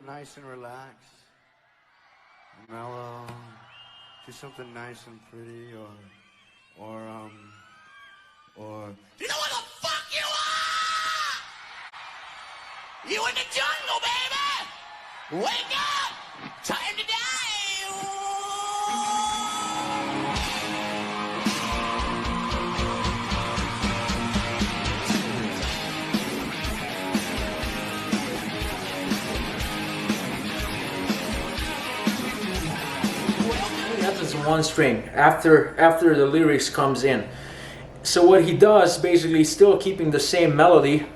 nice and relaxed, and mellow. Do something nice and pretty, or. You know what the fuck you are? You in the jungle, baby! Wake up! Time to die! Happens in one string after the lyrics comes in. So what he does, basically, still keeping the same melody.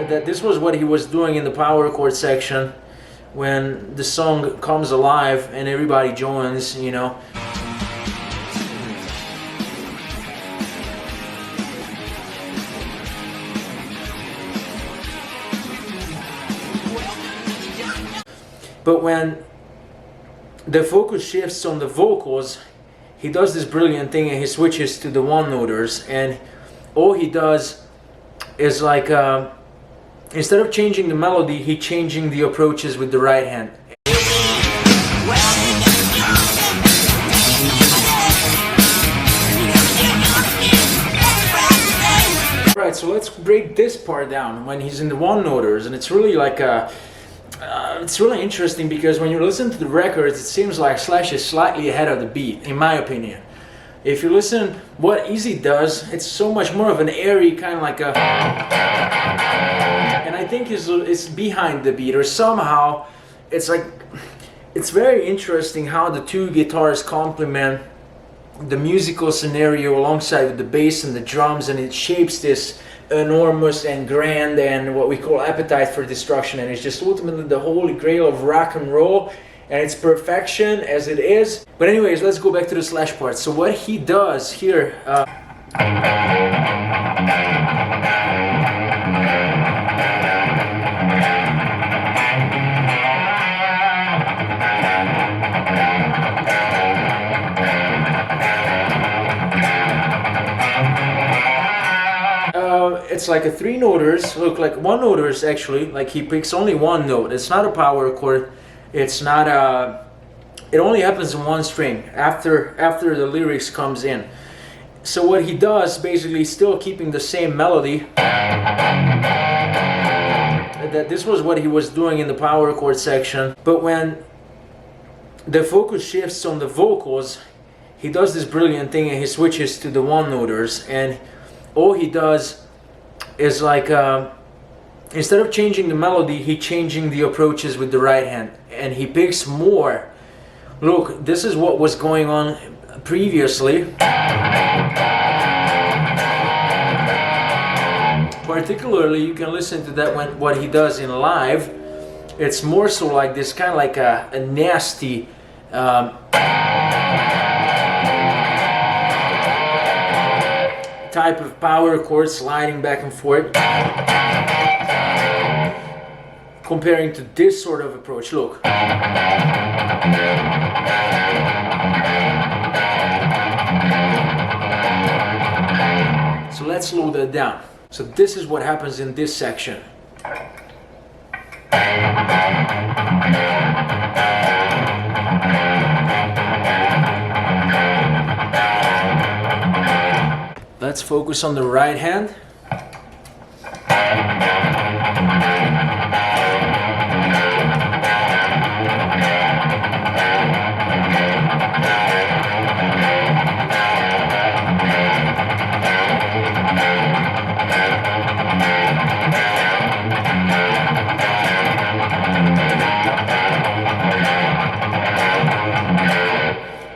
That this was what he was doing in the power chord section when the song comes alive and everybody joins, you know. But when the focus shifts on the vocals, he does this brilliant thing and he switches to the one-noters, and all he does is like instead of changing the melody, he changing the approaches with the right hand. Right, so let's break this part down when he's in the one-noters, and it's really like it's really interesting because when you listen to the records, it seems like Slash is slightly ahead of the beat, in my opinion. If you listen what Easy does, it's so much more of an airy kind of like a, and I think it's behind the beat, or somehow it's like, it's very interesting how the two guitars complement the musical scenario alongside with the bass and the drums, and it shapes this enormous and grand and what we call appetite for destruction, and it's just ultimately the holy grail of rock and roll, and it's perfection as it is. But anyways, let's go back to the Slash part. So what he does here, it's like a three-noters, look like one-noters actually, like he picks only one note. It's not a power chord, it's not a, it only happens in one string after the lyrics comes in. So what he does, basically still keeping the same melody, that this was what he was doing in the power chord section, but when the focus shifts on the vocals, he does this brilliant thing and he switches to the one-noters, and all he does is like instead of changing the melody, he changing the approaches with the right hand, and he picks more. Look, this is what was going on previously. Particularly, you can listen to that when what he does in live. It's more so like this kind of like a nasty type of power chord sliding back and forth, comparing to this sort of approach. Look. So let's slow that down. So this is what happens in this section. Let's focus on the right hand.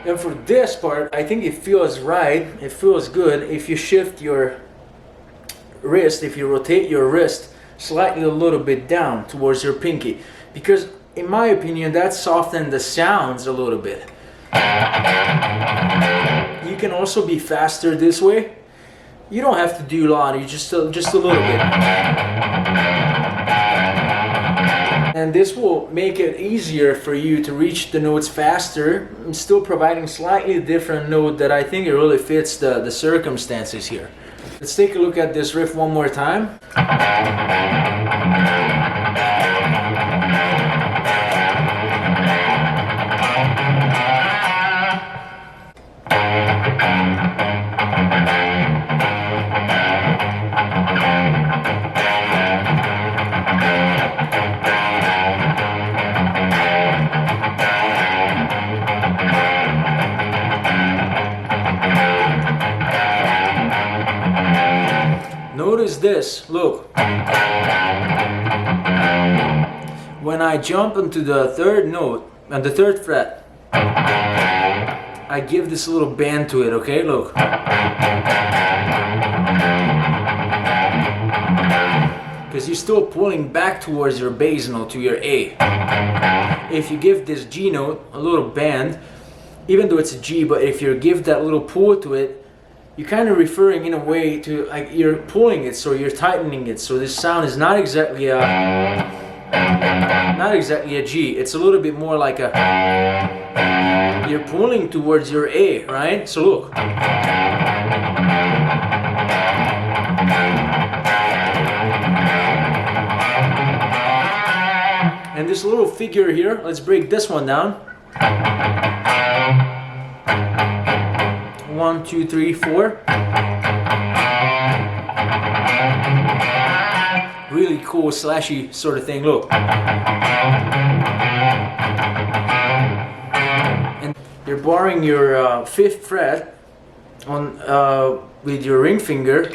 And for this part, I think it feels right, it feels good if you shift your wrist, if you rotate your wrist slightly a little bit down towards your pinky, because in my opinion that softens the sounds a little bit. You can also be faster this way. You don't have to do a lot, you just a little bit. And this will make it easier for you to reach the notes faster, still providing slightly different note that I think it really fits the circumstances here. Let's take a look at this riff one more time. this, look. When I jump into the third note, and the third fret, I give this little bend to it, okay? Look. Because you're still pulling back towards your bass note, to your A. If you give this G note a little bend, even though it's a G, but if you give that little pull to it, you're kind of referring in a way to, like, you're pulling it, so you're tightening it. So this sound is not exactly a G. It's a little bit more like a, you're pulling towards your A, right? So look. And this little figure here, let's break this one down. 1, 2, 3, 4. Really cool slashy sort of thing, look. And you're barring your 5th fret on with your ring finger.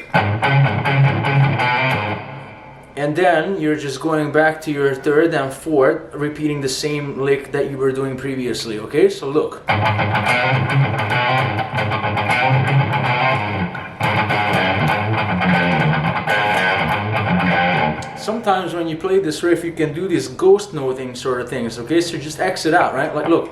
And then you're just going back to your 3rd and 4th, repeating the same lick that you were doing previously, okay? So look. Sometimes when you play this riff, you can do these ghost noting sort of things, okay? So just exit out, right? Like, look.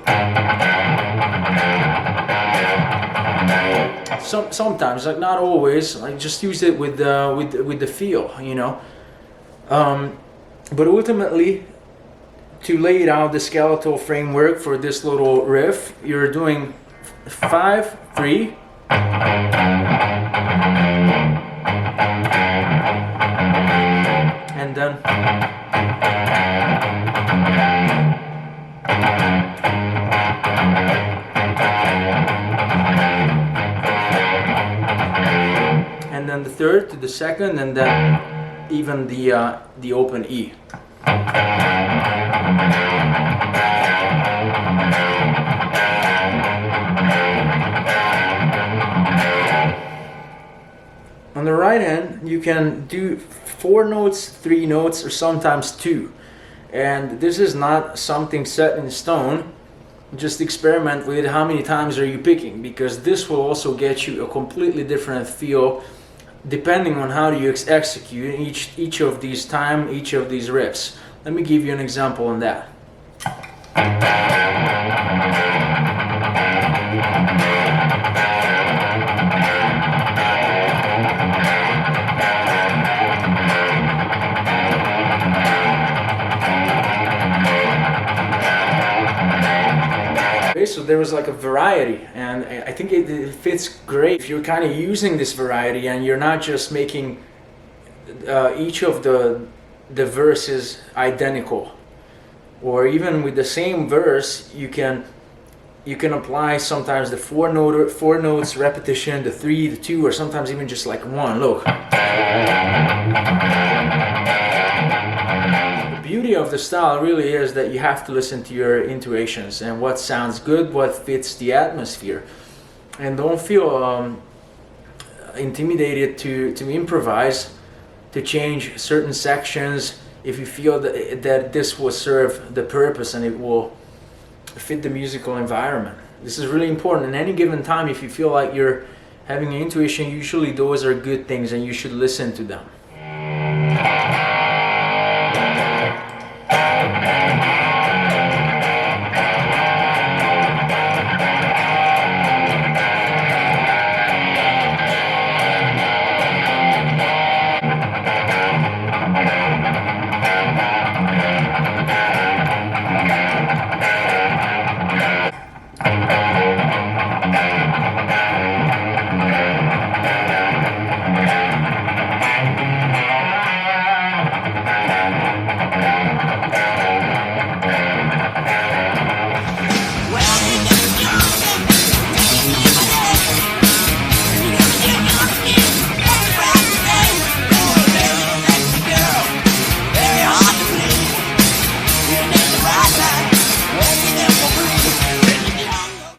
Sometimes, like not always, like just use it with the feel, you know. But ultimately, to lay out the skeletal framework for this little riff, you're doing 5, 3, and then the 3rd to the 2nd, and then even the open E. On the right hand, you can do 4 notes, 3 notes, or sometimes 2. And this is not something set in stone. Just experiment with how many times are you picking, because this will also get you a completely different feel depending on how you execute each of these riffs. Let me give you an example on that. So there was like a variety, and I think it fits great if you're kind of using this variety and you're not just making each of the verses identical, or even with the same verse you can apply sometimes the 4 notes repetition, the 3, the 2, or sometimes even just like 1. Look. The beauty of the style really is that you have to listen to your intuitions and what sounds good, what fits the atmosphere, and don't feel intimidated to improvise, to change certain sections if you feel that this will serve the purpose and it will fit the musical environment. This is really important. At any given time, if you feel like you're having an intuition, usually those are good things and you should listen to them.